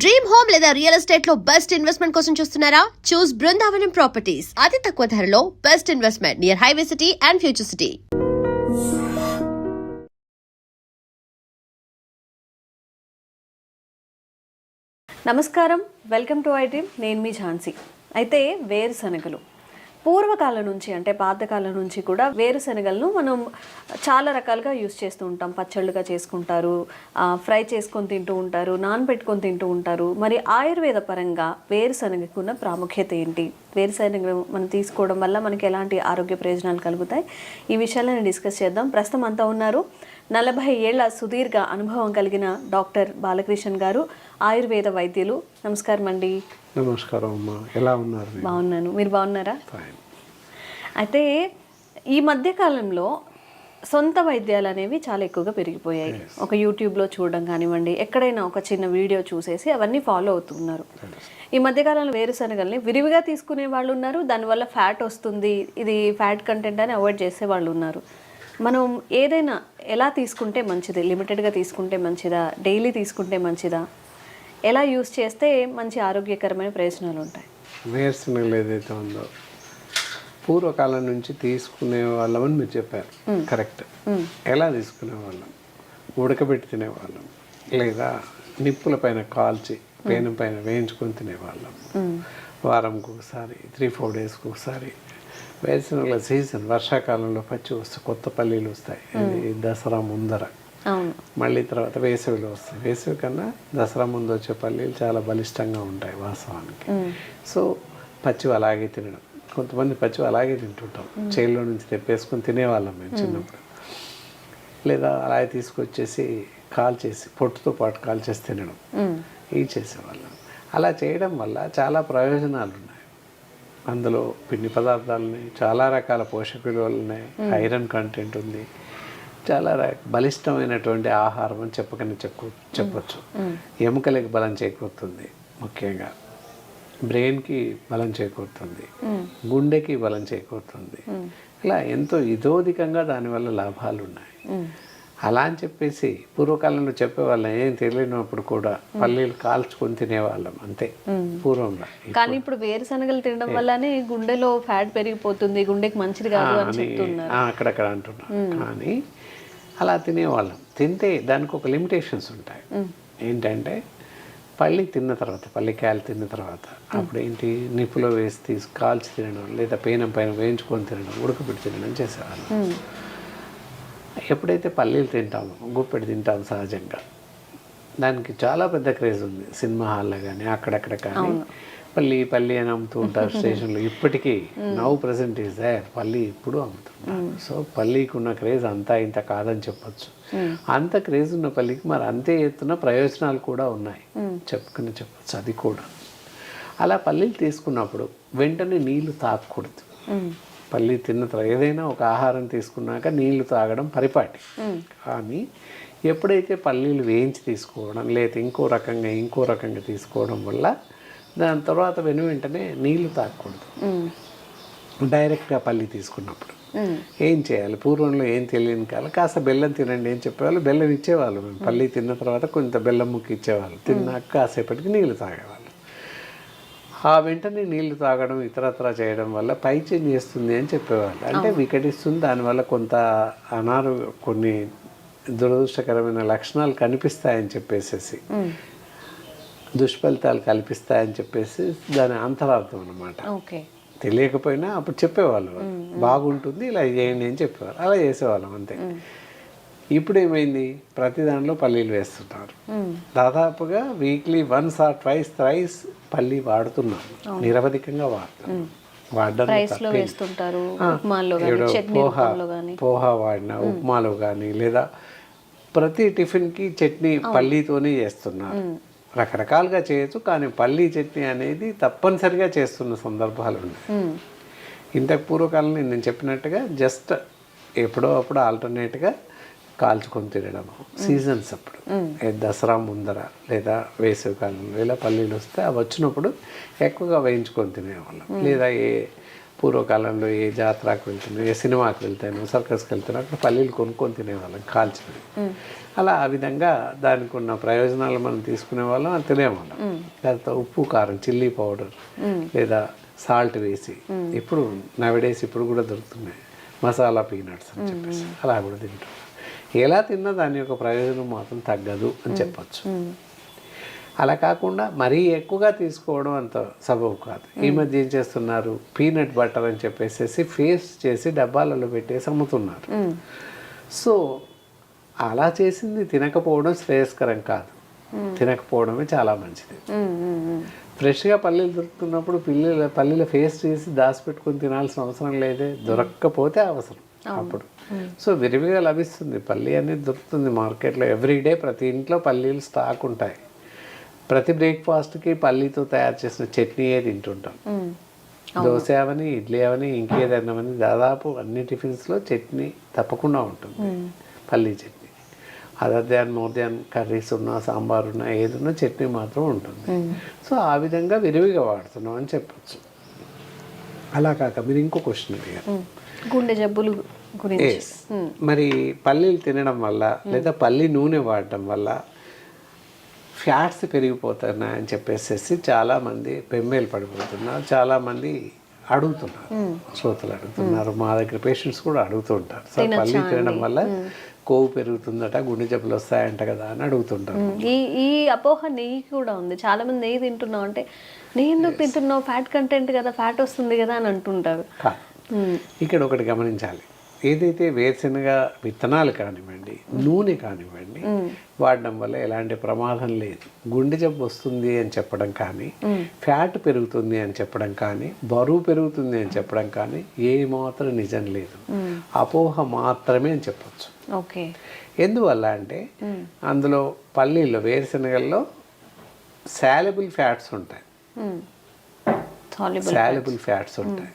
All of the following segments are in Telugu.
డ్రీమ్ హోమ్ లేదా రియల్ ఎస్టేట్ లో బెస్ట్ ఇన్వెస్ట్మెంట్ కోసం చూస్తున్నారా? చూస్ బృందావనం ప్రాపర్టీస్. అతి తక్కువ ధరలో best investment near highway city and future city. నమస్కారం, వెల్కమ్ టు ఐ డ్రీమ్. నేను మీ ఝాన్సీ. అయితే వేరుశనగలు పూర్వకాలం నుంచి అంటే పాతకాలం నుంచి కూడా వేరుశనగలను మనం చాలా రకాలుగా యూస్ చేస్తూ ఉంటాం. పచ్చళ్ళుగా చేసుకుంటారు, ఫ్రై చేసుకొని తింటూ ఉంటారు, నానబెట్టుకొని తింటూ ఉంటారు. మరి ఆయుర్వేద పరంగా వేరుశనగకు ఉన్న ప్రాముఖ్యత ఏంటి? వేరుశనగ మనం తీసుకోవడం వల్ల మనకి ఎలాంటి ఆరోగ్య ప్రయోజనాలు కలుగుతాయి? ఈ విషయాలను డిస్కస్ చేద్దాం. ప్రస్తుతం అంతా ఉన్నారు 40 ఏళ్ల సుదీర్ఘ అనుభవం కలిగిన డాక్టర్ బాలకృష్ణ గారు, ఆయుర్వేద వైద్యులు. నమస్కారం అండి. నమస్కారం అమ్మా, ఎలా ఉన్నారు? బాగున్నాను, మీరు బాగున్నారా? అయితే ఈ మధ్యకాలంలో సొంత వైద్యాలు అనేవి చాలా ఎక్కువగా పెరిగిపోయాయి. ఒక యూట్యూబ్లో చూడడం కానివ్వండి, ఎక్కడైనా ఒక చిన్న వీడియో చూసేసి అవన్నీ ఫాలో అవుతున్నారు. ఈ మధ్యకాలంలో వేరుశనగల్ని విరివిగా తీసుకునే వాళ్ళు ఉన్నారు, దానివల్ల ఫ్యాట్ వస్తుంది, ఇది ఫ్యాట్ కంటెంట్ అని అవాయిడ్ చేసే వాళ్ళు ఉన్నారు. మనం ఏదైనా ఎలా తీసుకుంటే మంచిది? లిమిటెడ్గా తీసుకుంటే మంచిదా? డైలీ తీసుకుంటే మంచిదా? ఎలా యూస్ చేస్తే మంచి ఆరోగ్యకరమైన ప్రయోజనాలు ఉంటాయి? వేరుశనగలు ఏదైతే ఉందో పూర్వకాలం నుంచి తీసుకునే వాళ్ళమని మీరు చెప్పారు, కరెక్ట్. ఎలా తీసుకునే వాళ్ళం? ఉడకబెట్టి తినేవాళ్ళం, లేదా నిప్పుల పైన కాల్చి పేనం పైన వేయించుకొని తినేవాళ్ళం. వారంకి ఒకసారి, 3-4 డేస్కి ఒకసారి. వేరుశనగల సీజన్ వర్షాకాలంలో పచ్చి వస్తాయి, కొత్త పల్లీలు వస్తాయి. దసరా ముందర, మళ్ళీ తర్వాత వేసవిలో వస్తాయి. వేసవి కన్నా దసరా ముందు వచ్చే పల్లీలు చాలా బలిష్టంగా ఉంటాయి వాస్తవానికి. సో పచ్చివి అలాగే తినడం, కొంతమంది పచ్చివి అలాగే తింటుంటాం. చేల్లో నుంచి తెప్పేసుకొని తినేవాళ్ళం మేము చిన్నప్పుడు. లేదా అలాగే తీసుకొచ్చేసి కాల్చేసి పొట్టుతో పాటు కాల్చేసి తినడం, ఇవి చేసేవాళ్ళం. అలా చేయడం వల్ల చాలా ప్రయోజనాలు ఉన్నాయి. అందులో పిండి పదార్థాలు ఉన్నాయి, చాలా రకాల పోషక విలువలు ఉన్నాయి, ఐరన్ కంటెంట్ ఉంది, చాలా బలిష్టమైనటువంటి ఆహారం అని చెప్పొచ్చు. ఎముకలకి బలం చేకూరుతుంది, ముఖ్యంగా బ్రెయిన్కి బలం చేకూరుతుంది, గుండెకి బలం చేకూరుతుంది. ఇలా ఎంతో ఇతోధికంగా దానివల్ల లాభాలు ఉన్నాయి. అలా అని చెప్పేసి పూర్వకాలంలో చెప్పేవాళ్ళం, ఏం తెలియనప్పుడు కూడా పల్లీలు కాల్చుకొని తినేవాళ్ళం అంతే పూర్వంలో. కానీ ఇప్పుడు వేరుశనగలు తినడం వల్లనే గుండెలో ఫ్యాట్ పెరిగిపోతుంది, గుండెకి మంచిది కాదు అని చెప్తున్నారు. అక్కడక్కడ అంటున్నారు. కానీ అలా తినేవాళ్ళం. తింటే దానికి ఒక లిమిటేషన్స్ ఉంటాయి. ఏంటంటే పల్లి తిన్న తర్వాత, పల్లికాయలు తిన్న తర్వాత అప్పుడు ఏంటి, నిప్పులో వేసి కాల్చి తినడం, లేదా పేనం పైన వేయించుకొని తినడం, ఉడకబెట్టి తినడం చేసేవాళ్ళం. ఎప్పుడైతే పల్లీలు తింటామో, గుప్పెడు తింటాం సహజంగా, దానికి చాలా పెద్ద క్రేజ్ ఉంది. సినిమా హాల్లో కానీ అక్కడక్కడ కానీ పల్లి అని అమ్ముతూ ఉంటారు స్టేషన్లో. ఇప్పటికీ నౌ ప్రెసెంట్ ఈజ్ దేర్, పల్లి ఇప్పుడు అమ్ముతుంటారు. సో పల్లీకి ఉన్న క్రేజ్ అంతా ఇంత కాదని చెప్పొచ్చు. అంత క్రేజ్ ఉన్న పల్లికి మరి అంతే ఎత్తున ప్రయోజనాలు కూడా ఉన్నాయి, చెప్పొచ్చు. అది కూడా అలా పల్లీలు తీసుకున్నప్పుడు వెంటనే నీళ్లు తాగకూడదు. పల్లి తిన్న తర్వాత ఏదైనా ఒక ఆహారం తీసుకున్నాక నీళ్లు తాగడం పరిపాటి. కానీ ఎప్పుడైతే పల్లీలు వేయించి తీసుకోవడం, లేదా ఇంకో రకంగా తీసుకోవడం వల్ల దాని తర్వాత వెంటనే నీళ్లు తాగకూడదు. డైరెక్ట్గా పల్లి తీసుకున్నప్పుడు ఏం చేయాలి? పూర్వంలో ఏం తెలియని కాదు, కాస్త బెల్లం తినండి అని చెప్పేవాళ్ళు. బెల్లం ఇచ్చేవాళ్ళు. మేము పల్లి తిన్న తర్వాత కొంత బెల్లం ముక్కి ఇచ్చేవాళ్ళు. తిన్నాక కాసేపటికి నీళ్లు తాగేవాళ్ళు. ఆ వెంటనే నీళ్లు తాగడం, ఇతరత్రా చేయడం వల్ల పైచేంజ్ చేస్తుంది అని చెప్పేవాళ్ళు. అంటే వికటిస్తుంది, దానివల్ల కొంత కొన్ని దురదృష్టకరమైన లక్షణాలు కనిపిస్తాయని చెప్పేసి, దుష్ఫలితాలు కల్పిస్తాయని చెప్పేసి దాని అంతరార్థం అన్నమాట. తెలియకపోయినా అప్పుడు చెప్పేవాళ్ళు, బాగుంటుంది ఇలా చేయండి అని చెప్పేవాళ్ళు. అలా చేసేవాళ్ళం అంతే. ఇప్పుడు ఏమైంది, ప్రతి దానిలో పల్లీలు వేస్తున్నారు. దాదాపుగా వీక్లీ 1 or 2 times పల్లి వాడుతున్నాం, నిరవధికంగా వాడుతున్నాం. పోహా వాడినా, ఉప్మాలో కానీ, లేదా ప్రతి టిఫిన్కి చట్నీ పల్లీతోనే చేస్తున్నారు. రకరకాలుగా చేయొచ్చు, కానీ పల్లీ చట్నీ అనేది తప్పనిసరిగా చేస్తున్న సందర్భాలు ఉన్నాయి. ఇంతకు పూర్వకాలంలో నేను చెప్పినట్టుగా జస్ట్ ఎప్పుడో అప్పుడు ఆల్టర్నేట్గా కాల్చుకొని తినడం, సీజన్స్ అప్పుడు, దసరా ముందర లేదా వేసవి కాలంలో ఇలా పల్లీలు వస్తే అవి వచ్చినప్పుడు ఎక్కువగా వేయించుకొని తినేవాళ్ళం. లేదా పూర్వకాలంలో ఏ జాతరకు వెళ్తాను, ఏ సినిమాకి వెళ్తాను, సర్కస్కి వెళ్తాను, అక్కడ పల్లీలు కొనుక్కొని తినేవాళ్ళం కాల్చినవి. అలా ఆ విధంగా దానికి ఉన్న ప్రయోజనాలు మనం తీసుకునే వాళ్ళం, అది తినేవాళ్ళం. తర్వాత ఉప్పు కారం, చిల్లీ పౌడర్ లేదా సాల్ట్ వేసి, ఇప్పుడు నవడేస్ ఇప్పుడు కూడా దొరుకుతున్నాయి మసాలా పీనట్స్ అని చెప్పేసి, అలా కూడా తింటున్నాం. ఎలా తిన్నా దాని యొక్క ప్రయోజనం మాత్రం తగ్గదు అని చెప్పచ్చు. అలా కాకుండా మరీ ఎక్కువగా తీసుకోవడం అంత సబబు కాదు. ఈ మధ్య ఏం చేస్తున్నారు, పీనట్ బటర్ అని చెప్పేసి ఫేస్ చేసి డబ్బాలలో పెట్టేసి అమ్ముతున్నారు. సో అలా చేసింది తినకపోవడం శ్రేయస్కరం కాదు, తినకపోవడమే చాలా మంచిది. ఫ్రెష్గా పల్లీలు దొరుకుతున్నప్పుడు పల్లీల ఫేస్ చేసి దాచిపెట్టుకొని తినాల్సిన అవసరం లేదే, దొరక్కపోతే అవసరం అప్పుడు. సో విరివిగా లభిస్తుంది పల్లీ అనేది, దొరుకుతుంది మార్కెట్లో ఎవ్రీడే. ప్రతి ఇంట్లో పల్లీలు స్టాక్ ఉంటాయి. ప్రతి బ్రేక్ఫాస్ట్కి పల్లీతో తయారు చేసిన చట్నీయే తింటుంటాం. దోశ అవని, ఇడ్లీ అవని, ఇంకేదైనావని దాదాపు అన్ని టిఫిన్స్లో చట్నీ తప్పకుండా ఉంటుంది, పల్లీ chutney. Other than more than curries ఉన్నా, సాంబార్ ఉన్నా, ఏదున్నా చట్నీ మాత్రం ఉంటుంది. సో ఆ విధంగా విరివిగా వాడుతున్నాం అని చెప్పచ్చు. అలా కాక మీరు ఇంకో క్వశ్చన్ అడిగారు, గుండె జబ్బులు గురించి. మరి పల్లీలు తినడం వల్ల లేదా పల్లి నూనె వాడటం వల్ల ఫ్యాట్స్ పెరిగిపోతున్నాయని చెప్పేసి చాలామంది బెంబేలు పడిపోతున్నారు. చాలామంది అడుగుతున్నారు, శ్రోతలు అడుగుతున్నారు, మా దగ్గర పేషెంట్స్ కూడా అడుగుతూ ఉంటారు, సార్ పల్లి తినడం వల్ల కొవ్వు పెరుగుతుందట, గుండె జబ్బులు వస్తాయంట కదా అని అడుగుతుంటారు. ఈ అపోహ నెయ్యి కూడా ఉంది. చాలా మంది నెయ్యి తింటున్నావు అంటే, నెయ్యి ఎందుకు తింటున్నావు, ఫ్యాట్ కంటెంట్ కదా, ఫ్యాట్ వస్తుంది కదా అని అంటుంటారు. ఇక్కడ ఒకటి గమనించాలి, ఏదైతే వేరుశనగ విత్తనాలు కానివ్వండి, నూనె కానివ్వండి, వాడడం వల్ల ఎలాంటి ప్రమాదం లేదు. గుండె జబ్బు వస్తుంది అని చెప్పడం కానీ, ఫ్యాట్ పెరుగుతుంది అని చెప్పడం కానీ, బరువు పెరుగుతుంది అని చెప్పడం కానీ ఏ మాత్రం నిజం లేదు, అపోహ మాత్రమే అని చెప్పచ్చు. ఓకే. ఎందువల్ల అంటే అందులో పల్లీల్లో, వేరుశనగల్లో సాల్యుబుల్ ఫ్యాట్స్ ఉంటాయి, సాల్యుబుల్ ఫ్యాట్స్ ఉంటాయి.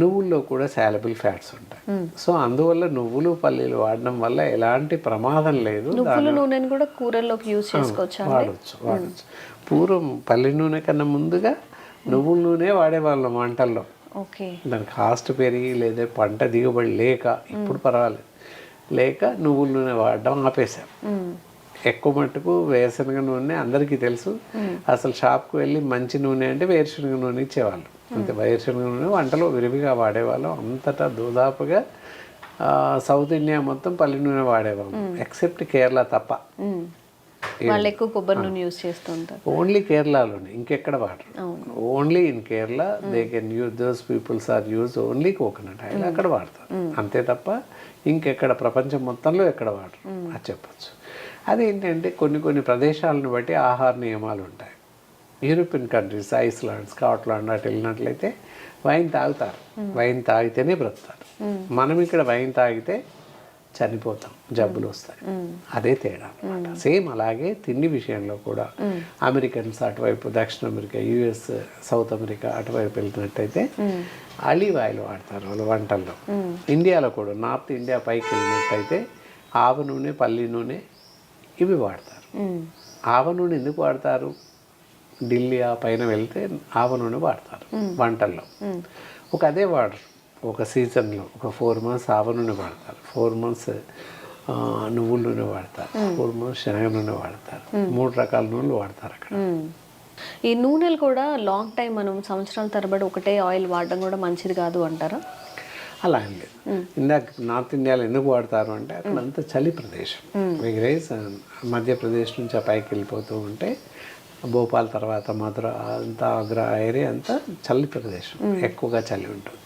నువ్వుల్లో కూడా సాల్యుబుల్ ఫ్యాట్స్ ఉంటాయి. సో అందువల్ల నువ్వులు, పల్లీలు వాడడం వల్ల ఎలాంటి ప్రమాదం లేదు. నువ్వుల నూనెని కూడా కూరల్లోకి యూజ్ చేసుకోవచ్చు, వాడచ్చు. పూర్వం పల్లి నూనె కన్నా ముందుగా నువ్వుల నూనె వాడేవాళ్ళం వంటల్లో. దాని కాస్ట్ పెరిగి లేదా పంట దిగుబడి లేక, ఇప్పుడు పర్వాలేదు, లేక నువ్వుల నూనె వాడడం ఆపేశాం. ఎక్కువ మట్టుకు వేరుశనగ నూనె అందరికీ తెలుసు. అసలు షాప్కి వెళ్ళి మంచి నూనె అంటే వేరుశనగ నూనె ఇచ్చేవాళ్ళు. అంతే, వేరుశనగ నూనె వంటలో విరివిగా వాడేవాళ్ళం. అంతటా దాదాపుగా సౌత్ ఇండియా మొత్తం పల్లి నూనె వాడేవాళ్ళం, ఎక్సెప్ట్ కేరళ తప్ప. వాళ్ళు ఎక్కువ కొబ్బరి నూనె యూజ్ చేస్తుంటారు. ఓన్లీ కేరళలోనే, ఇంకెక్కడ వాడరు. Only in Kerala they can use, those peoples are use only coconut oil, అక్కడ వాడతారు. అంతే తప్ప ఇంకెక్కడ ప్రపంచం మొత్తంలో ఎక్కడ వాడరు అది చెప్పచ్చు. అదేంటంటే కొన్ని ప్రదేశాలను బట్టి ఆహార నియమాలు ఉంటాయి. యూరోపియన్ కంట్రీస్, ఐస్లాండ్, స్కాట్లాండ్ అటు వెళ్ళినట్లయితే వైన్ తాగుతారు, వైన్ తాగితేనే బ్రతుకుతారు. మనం ఇక్కడ వైన్ తాగితే చనిపోతాం, జబ్బులు వస్తాయి. అదే తేడా అనమాట. సేమ్ అలాగే తిండి విషయంలో కూడా అమెరికన్స్ అటువైపు, దక్షిణ అమెరికా, యుఎస్, సౌత్ అమెరికా అటువైపు వెళ్తున్నట్టయితే ఆలివ్ ఆయిల్ వాడతారు వాళ్ళు వంటల్లో. ఇండియాలో కూడా నార్త్ ఇండియా పైకి వెళ్ళినట్టయితే ఆవ నూనె, పల్లి నూనె ఇవి వాడతారు. ఆవ నూనె ఎందుకు వాడతారు, ఢిల్లీ ఆ పైన వెళ్తే ఆవ నూనె వాడతారు వంటల్లో. అదే వాడరు, ఒక సీజన్లో ఒక 4 months ఆవ నూనె వాడతారు, 4 months నువ్వుల నూనె వాడతారు, 4 months శనగ నూనె వాడతారు. 3 రకాల నూనెలు వాడతారు అక్కడ. ఈ నూనెలు కూడా లాంగ్ టైం మనం సంవత్సరాల తరబడి ఒకటే ఆయిల్ వాడడం కూడా మంచిది కాదు అంటారా? అలా ఏం లేదు. ఇందాక నార్త్ ఇండియాలో ఎందుకు వాడతారు అంటే అక్కడ అంతా చలి ప్రదేశం. వైగ్రైస్ మధ్యప్రదేశ్ నుంచి ఆ పైకి వెళ్ళిపోతూ ఉంటే భోపాల్ తర్వాత మధుర అంతా, ఆగ్రా ఏరియా అంతా చలి ప్రదేశం, ఎక్కువగా చలి ఉంటుంది.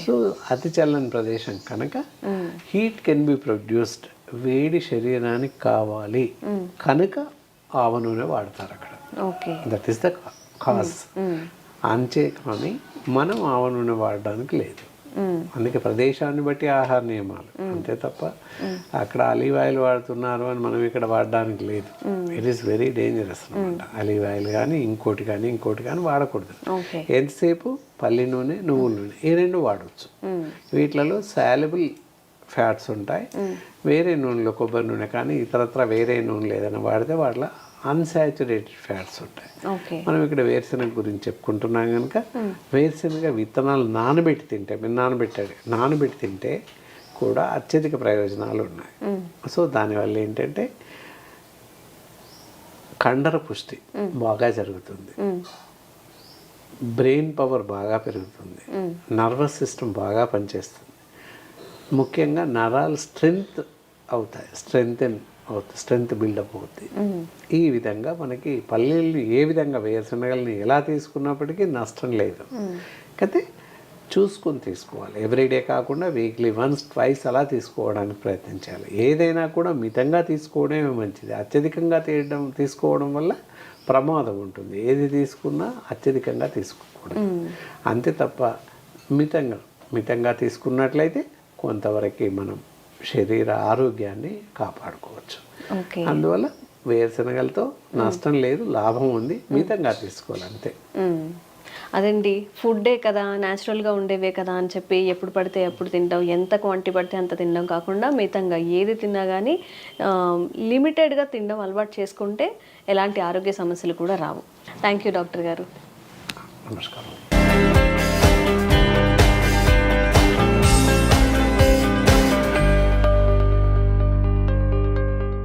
సో అతి చల్లని ప్రదేశం కనుక హీట్ కెన్ బి ప్రొడ్యూస్డ్, వేడి శరీరానికి కావాలి కనుక ఆవ నూనె వాడతారు అక్కడ. That is the cause. అంతే కానీ మనం ఆవ నూనె వాడడానికి లేదు. అందుకే ప్రదేశాన్ని బట్టి ఆహార నియమాలు, అంతే తప్ప అక్కడ ఆలివ్ ఆయిల్ వాడుతున్నారు అని మనం ఇక్కడ వాడడానికి లేదు. ఇట్ ఈస్ వెరీ డేంజరస్ అనమాట. ఆలివ్ ఆయిల్ కానీ ఇంకోటి కానీ వాడకూడదు. ఎంతసేపు పల్లి నూనె, నువ్వుల నూనె ఈ రెండు వాడవచ్చు. వీటిలలో సాల్యుబుల్ ఫ్యాట్స్ ఉంటాయి. వేరే నూనెలో కొబ్బరి నూనె కానీ ఇతరత్ర వేరే నూనెలు ఏదైనా వాడితే వాటిలో అన్సాచురేటెడ్ ఫ్యాట్స్ ఉంటాయి. ఓకే. మనం ఇక్కడ వేరుశనగ గురించి చెప్పుకుంటున్నాం కనుక వేరుశనగ విత్తనాలు నానబెట్టి తింటే, మీరు నానబెట్టి తింటే కూడా అత్యధిక ప్రయోజనాలు ఉన్నాయి. సో దానివల్ల ఏంటంటే కండర పుష్టి బాగా జరుగుతుంది, బ్రెయిన్ పవర్ బాగా పెరుగుతుంది, నర్వస్ సిస్టమ్ బాగా పనిచేస్తుంది, ముఖ్యంగా నరాలు స్ట్రెంగ్త్ బిల్డప్ అవుతుంది. ఈ విధంగా మనకి పల్లీలు ఏ విధంగా వేరుశనగల్ని ఎలా తీసుకున్నప్పటికీ నష్టం లేదు. అయితే చూసుకొని తీసుకోవాలి. ఎవ్రీడే కాకుండా వీక్లీ వన్స్ ట్వైస్ అలా తీసుకోవడానికి ప్రయత్నించాలి. ఏదైనా కూడా మితంగా తీసుకోవడమే మంచిది. అత్యధికంగా తీసుకోవడం వల్ల ప్రమాదం ఉంటుంది. ఏది తీసుకున్నా అత్యధికంగా తీసుకోకూడదు. అంతే తప్ప మితంగా తీసుకున్నట్లయితే కొంతవరకు మనం శరీర ఆరోగ్యాన్ని కాపాడుకోవచ్చు. అందువల్ల వేరుశనగలతో నష్టం లేదు, లాభం ఉంది. మితంగా తీసుకోవాలి అంతే. అదండి, ఫుడ్డే కదా, న్యాచురల్గా ఉండేవే కదా అని చెప్పి ఎప్పుడు పడితే ఎప్పుడు తింటాం, ఎంత క్వాంటిటీ పడితే అంత తినడం కాకుండా మితంగా ఏది తిన్నా కానీ లిమిటెడ్గా తినడం అలవాటు చేసుకుంటే ఎలాంటి ఆరోగ్య సమస్యలు కూడా రావు. థ్యాంక్ యూ డాక్టర్ గారు. నమస్కారం.